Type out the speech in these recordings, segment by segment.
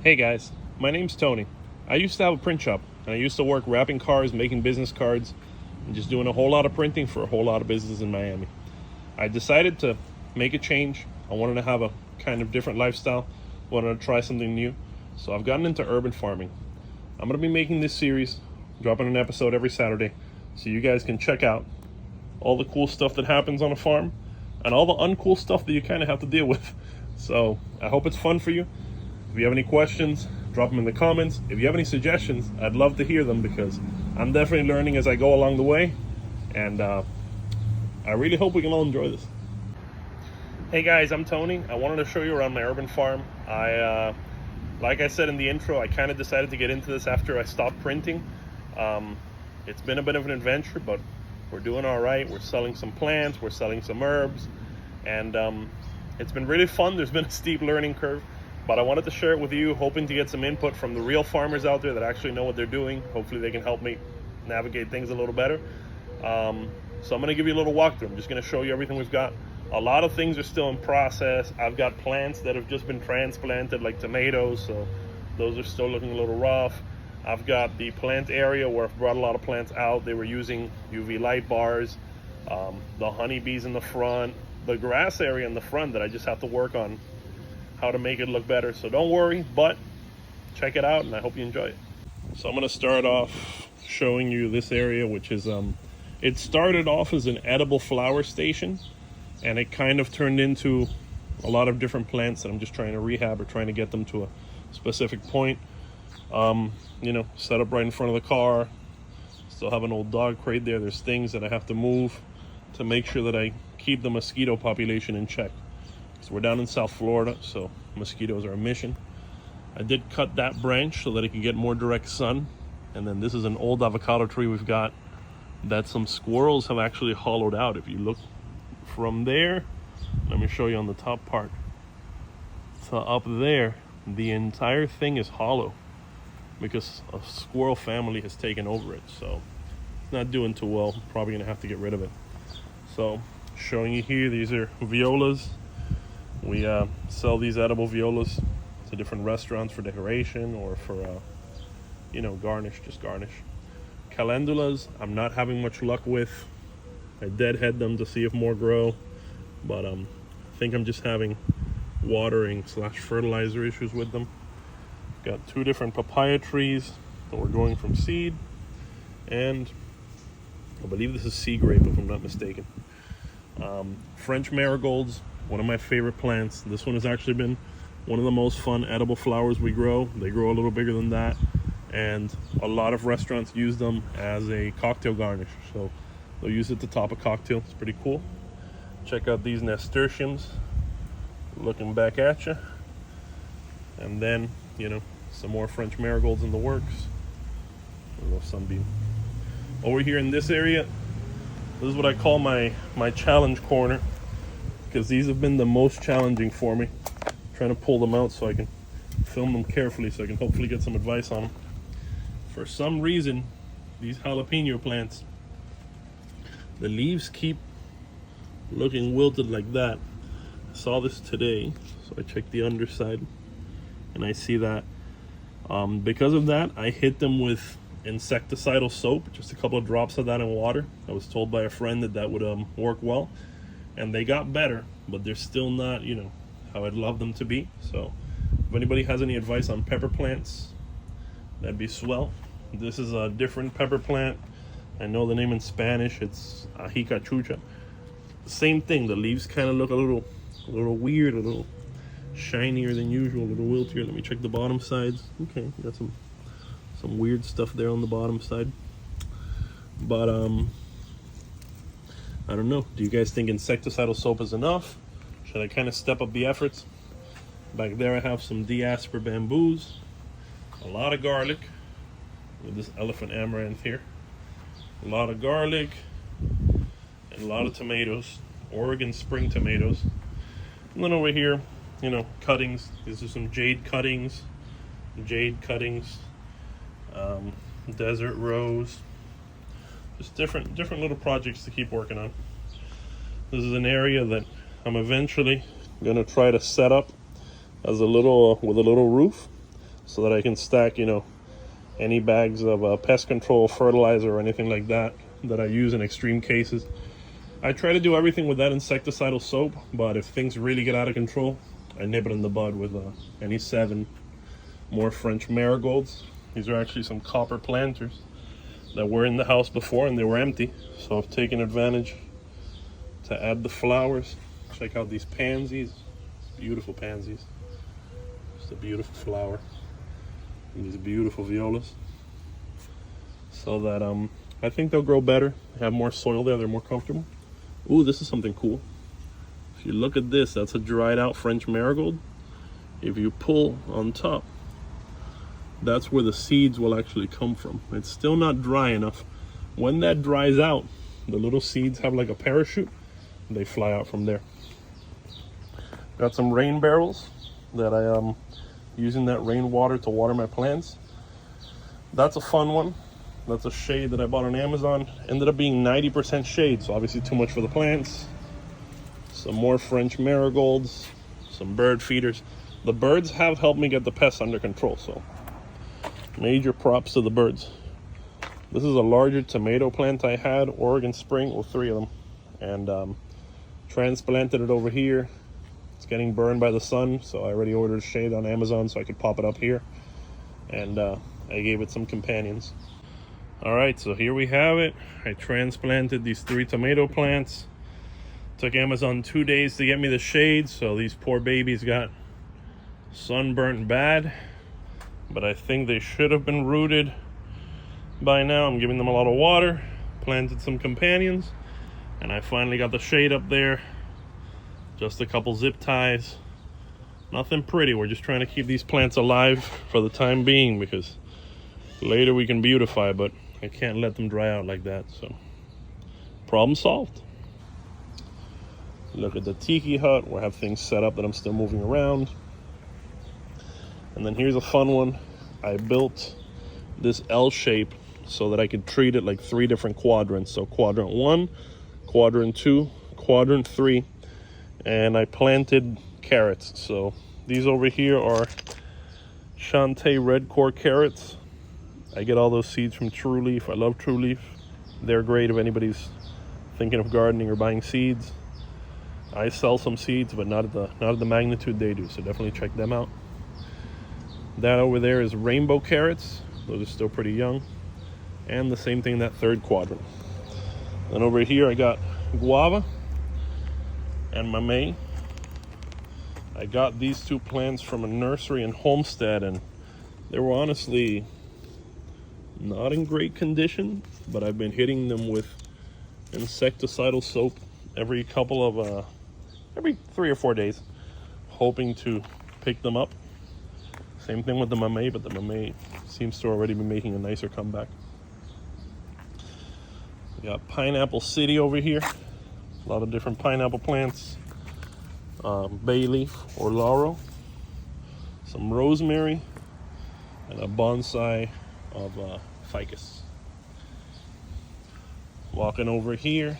Hey guys, my name's Tony. I used to have a print shop, and I used to work wrapping cars, making business cards, and just doing a whole lot of printing for a whole lot of business in Miami. I decided to make a change. I wanted to have a kind of different lifestyle, wanted to try something new, so I've gotten into urban farming. I'm going to be making this series, dropping an episode every Saturday, so you guys can check out all the cool stuff that happens on a farm and all the uncool stuff that you kind of have to deal with. So I hope it's fun for you. If you have any questions, drop them in the comments. If you have any suggestions, I'd love to hear them because I'm definitely learning as I go along the way. And I really hope we can all enjoy this. Hey guys, I'm Tony. I wanted to show you around my urban farm. Like I said in the intro, I kind of decided to get into this after I stopped printing. It's been a bit of an adventure, but we're doing all right. We're selling some plants, we're selling some herbs, and it's been really fun. There's been a steep learning curve. But I wanted to share it with you, hoping to get some input from the real farmers out there that actually know what they're doing. Hopefully they can help me navigate things a little better. So I'm going to give you a little walkthrough. I'm just going to show you everything we've got. A lot of things are still in process. I've got plants that have just been transplanted, like tomatoes, so those are still looking a little rough. I've got the plant area where I've brought a lot of plants out. They were using UV light bars, the honeybees in the front, the grass area in the front that I just have to work on how to make it look better. So don't worry, but check it out and I hope you enjoy it. So I'm going to start off showing you this area, which is it started off as an edible flower station, and it kind of turned into a lot of different plants that I'm just trying to rehab or trying to get them to a specific point. Set up right in front of the car. Still have an old dog crate there. There's things that I have to move to make sure that I keep the mosquito population in check. So we're down in South Florida, so mosquitoes are a mission. I did cut that branch so that it could get more direct sun. And then this is an old avocado tree we've got that some squirrels have actually hollowed out. If you look from there, let me show you on the top part. So up there, the entire thing is hollow because a squirrel family has taken over it. So it's not doing too well. Probably gonna have to get rid of it. So showing you here, these are violas. We sell these edible violas to different restaurants for decoration or for, garnish, just garnish. Calendulas, I'm not having much luck with. I deadhead them to see if more grow, but I think I'm just having watering/fertilizer issues with them. Got 2 different papaya trees that we're going from seed, and I believe this is sea grape if I'm not mistaken. French marigolds, one of my favorite plants. This one has actually been one of the most fun edible flowers we grow. They grow a little bigger than that, and a lot of restaurants use them as a cocktail garnish. So they'll use it to top a cocktail. It's pretty cool. Check out these nasturtiums looking back at you. And then, some more French marigolds in the works. A little sunbeam. Over here in this area, this is what I call my challenge corner, because these have been the most challenging for me. I'm trying to pull them out so I can film them carefully so I can hopefully get some advice on them. For some reason, these jalapeno plants, the leaves keep looking wilted like that. I saw this today, so I checked the underside and I see that. Because of that, I hit them with insecticidal soap, just a couple of drops of that in water. I was told by a friend that would work well, and they got better, but they're still not how I'd love them to be. So if anybody has any advice on pepper plants, that'd be swell. This is a different pepper plant. I know the name in Spanish, it's ajica chucha. Same thing, the leaves kind of look a little weird, a little shinier than usual, a little wiltier. Let me check the bottom sides. Okay, got some weird stuff there on the bottom side. But I don't know. Do you guys think insecticidal soap is enough? Should I kind of step up the efforts? Back there I have some Diaspora bamboos, a lot of garlic with this elephant amaranth here, a lot of garlic, and a lot of tomatoes, Oregon spring tomatoes. And then over here, cuttings. These are some jade cuttings, desert rose. Just different little projects to keep working on. This is an area that I'm eventually going to try to set up as with a little roof. so that I can stack, any bags of pest control, fertilizer, or anything like that I use in extreme cases. I try to do everything with that insecticidal soap, but if things really get out of control, I nip it in the bud with any 7 more French marigolds. These are actually some copper planters that were in the house before and they were empty, so I've taken advantage to add the flowers. Check out these pansies, beautiful pansies. Just a beautiful flower. And these beautiful violas. So that I think they'll grow better, have more soil there, they're more comfortable. Ooh, this is something cool. If you look at this, that's a dried out French marigold. If you pull on top, that's where the seeds will actually come from. It's still not dry enough. When that dries out, the little seeds have like a parachute. They fly out from there. Got some rain barrels that I am using that rainwater to water my plants. That's a fun one. That's a shade that I bought on Amazon. Ended up being 90% shade, so obviously too much for the plants. Some more French marigolds, some bird feeders. The birds have helped me get the pests under control, so major props to the birds. This is a larger tomato plant I had, Oregon Spring, with 3 of them, and transplanted it over here. It's getting burned by the sun, so I already ordered a shade on Amazon so I could pop it up here, and I gave it some companions. All right, so here we have it. I transplanted these 3 tomato plants. Took Amazon 2 days to get me the shade, so these poor babies got sunburnt bad, but I think they should have been rooted by now. I'm giving them a lot of water, planted some companions, and I finally got the shade up there. Just a couple zip ties. Nothing pretty. We're just trying to keep these plants alive for the time being, because later we can beautify, but I can't let them dry out like that. So problem solved. Look at the tiki hut where I have things set up that I'm still moving around. And then here's a fun one. I built this L shape so that I could treat it like 3 different quadrants. So quadrant 1, quadrant 2, quadrant 3. And I planted carrots. So these over here are Shantae red core carrots. I get all those seeds from True Leaf. I love True Leaf. They're great if anybody's thinking of gardening or buying seeds. I sell some seeds, but not at the magnitude they do, so definitely check them out. That over there is rainbow carrots. Those are still pretty young. And the same thing in that 3rd quadrant. And over here I got guava and mamey. I got these 2 plants from a nursery in Homestead, and they were honestly not in great condition, but I've been hitting them with insecticidal soap every 3 or 4 days, hoping to pick them up. Same thing with the mamey, but the mamey seems to already be making a nicer comeback. We got Pineapple City over here. A lot of different pineapple plants. Bay leaf or laurel. Some rosemary. And a bonsai of ficus. Walking over here.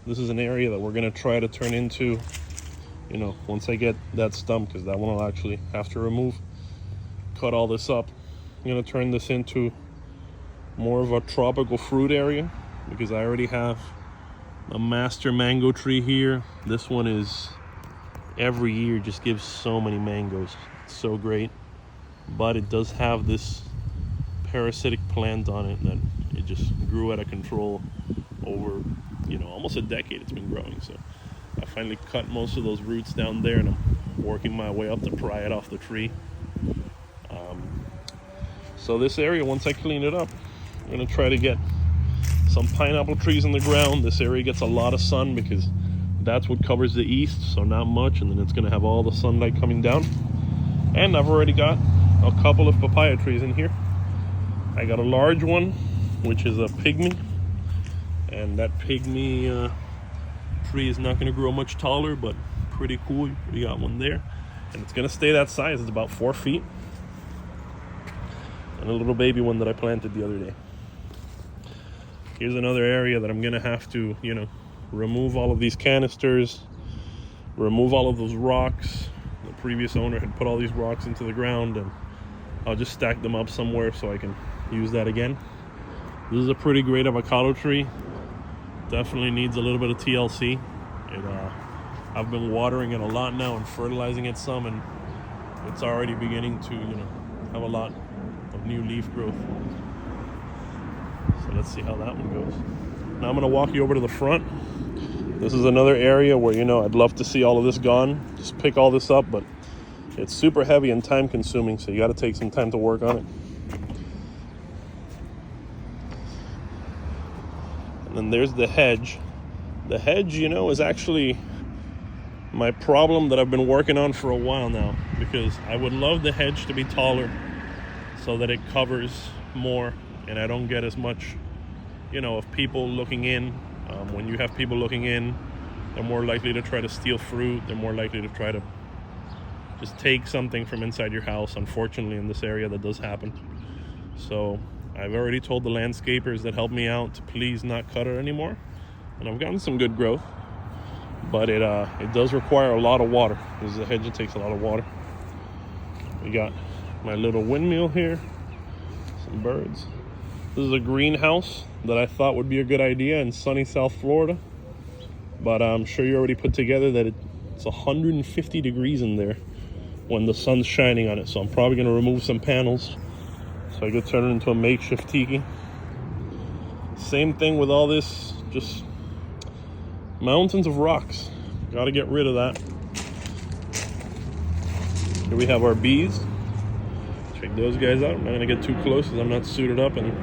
This is an area that we're going to try to turn into, once I get that stump, because that one I'll actually have to remove. Cut all this up. I'm going to turn this into more of a tropical fruit area, because I already have a master mango tree here. This one is every year just gives so many mangoes. It's so great. But it does have this parasitic plant on it that it just grew out of control over almost a decade. It's been growing. So I finally cut most of those roots down there, and I'm working my way up to pry it off the tree. So this area, once I clean it up, I'm going to try to get some pineapple trees in the ground. This area gets a lot of sun because that's what covers the east, so not much, and then it's going to have all the sunlight coming down. And I've already got a couple of papaya trees in here. I got a large one, which is a pygmy, and that pygmy tree is not going to grow much taller, but pretty cool. We got one there, and it's going to stay that size. It's about 4 feet. And a little baby one that I planted the other day. Here's another area that I'm going to have to, remove all of these canisters, remove all of those rocks. The previous owner had put all these rocks into the ground, and I'll just stack them up somewhere so I can use that again. This is a pretty great avocado tree. Definitely needs a little bit of TLC. I've been watering it a lot now and fertilizing it some, and it's already beginning to, have a lot of new leaf growth. So let's see how that one goes. Now I'm gonna walk you over to the front. This is another area where, I'd love to see all of this gone. Just pick all this up, but it's super heavy and time consuming, so you gotta take some time to work on it. And then there's the hedge. The hedge, is actually my problem that I've been working on for a while now, because I would love the hedge to be taller so that it covers more and I don't get as much, of people looking in. When you have people looking in, they're more likely to try to steal fruit. They're more likely to try to just take something from inside your house. Unfortunately, in this area, that does happen. So I've already told the landscapers that help me out to please not cut it anymore. And I've gotten some good growth, but it does require a lot of water. This is a hedge that takes a lot of water. We got my little windmill here, some birds. This is a greenhouse that I thought would be a good idea in sunny South Florida, but I'm sure you already put together that it's 150 degrees in there when the sun's shining on it. So I'm probably gonna remove some panels so I could turn it into a makeshift tiki. Same thing with all this, just mountains of rocks. Got to get rid of that. Here we have our bees. Check those guys out. I'm not going to get too close because I'm not suited up and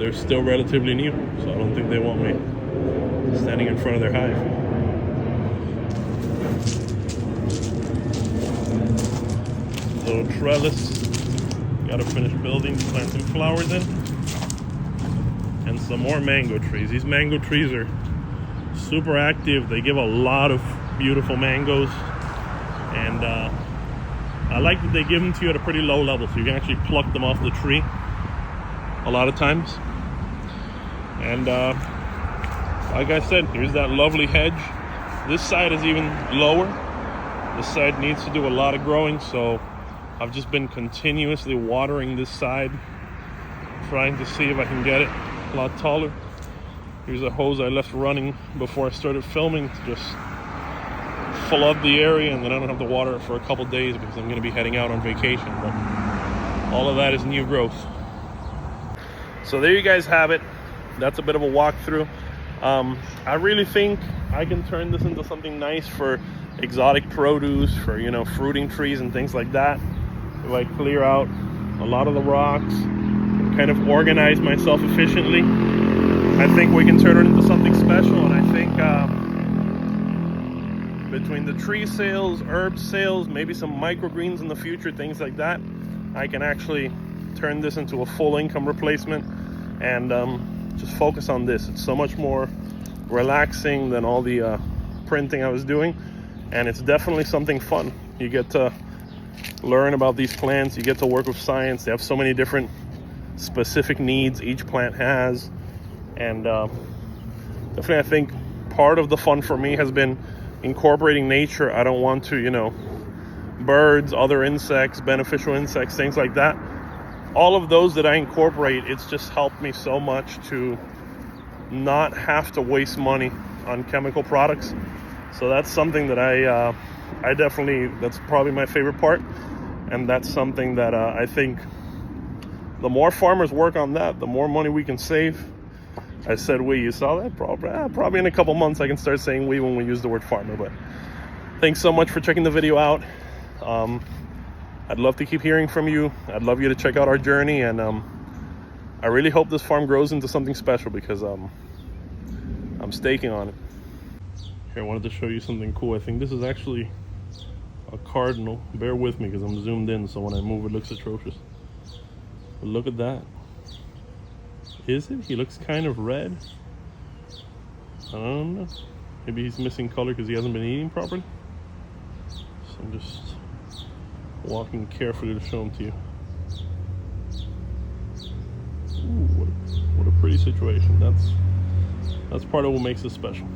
they're still relatively new. So I don't think they want me standing in front of their hive. Little trellis. Got to finish building, plant some flowers in. And some more mango trees. These mango trees are super active. They give a lot of beautiful mangoes, and I like that they give them to you at a pretty low level, so you can actually pluck them off the tree a lot of times. And like I said, here's that lovely hedge. This side is even lower. This side needs to do a lot of growing, so I've just been continuously watering this side, trying to see if I can get it a lot taller. Here's a hose I left running before I started filming to just flood the area, and then I don't have to water it for a couple days because I'm going to be heading out on vacation. But all of that is new growth. So there you guys have it. That's a bit of a walkthrough. I really think I can turn this into something nice for exotic produce, for fruiting trees and things like that. If I clear out a lot of the rocks and kind of organize myself efficiently, I think we can turn it into something special. And I think between the tree sales, herb sales, maybe some microgreens in the future, things like that, I can actually turn this into a full income replacement and just focus on this. It's so much more relaxing than all the printing I was doing, and it's definitely something fun. You get to learn about these plants, you get to work with science. They have so many different specific needs each plant has. And definitely I think part of the fun for me has been incorporating nature. I don't want to, birds, other insects, beneficial insects, things like that. All of those that I incorporate, it's just helped me so much to not have to waste money on chemical products. So that's something that I definitely, that's probably my favorite part. And that's something that I think the more farmers work on that, the more money we can save. I said we, you saw that? Probably in a couple months I can start saying we when we use the word farmer. But thanks so much for checking the video out. I'd love to keep hearing from you. I'd love you to check out our journey, and I really hope this farm grows into something special because I'm staking on it. Here, I wanted to show you something cool. I think this is actually a cardinal. Bear with me because I'm zoomed in, so when I move it looks atrocious. But look at that. Is it? He looks kind of red. I don't know. Maybe he's missing color because he hasn't been eating properly. So I'm just walking carefully to show him to you. Ooh, what a pretty situation. That's part of what makes it special.